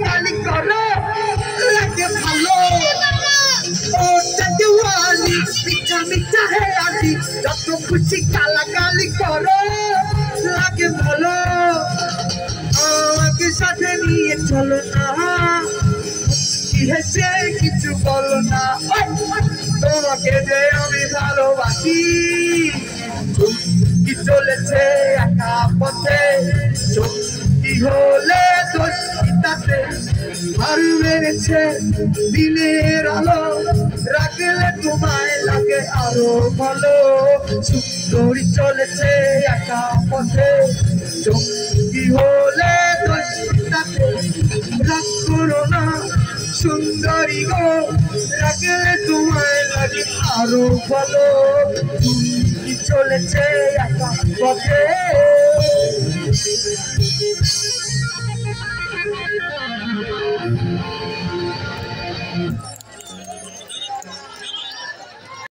গালি করো লাগে ভালো ও জাদুয়ানি মিঠা মিঠা হে আদি যত খুশি গালাগালি করো লাগে ভালো আমাকে সাথে নিয়ে চলো না হেসে কিছু বলো না তোমাকে যে আমি ভালোবাসি কি চলেছে একা পথে কি হলে দোষিতাতে আর মেরেছে দিনের আলো রাখলে তোমায় লাগে আরো ভালো সুন্দরী চলেছে একা পথে কি হলে দোষিতাতে রাগ করো না সুন্দরী গো রাখলে তোমায় লাগে আরো ভালো কি চলেছে একা পথে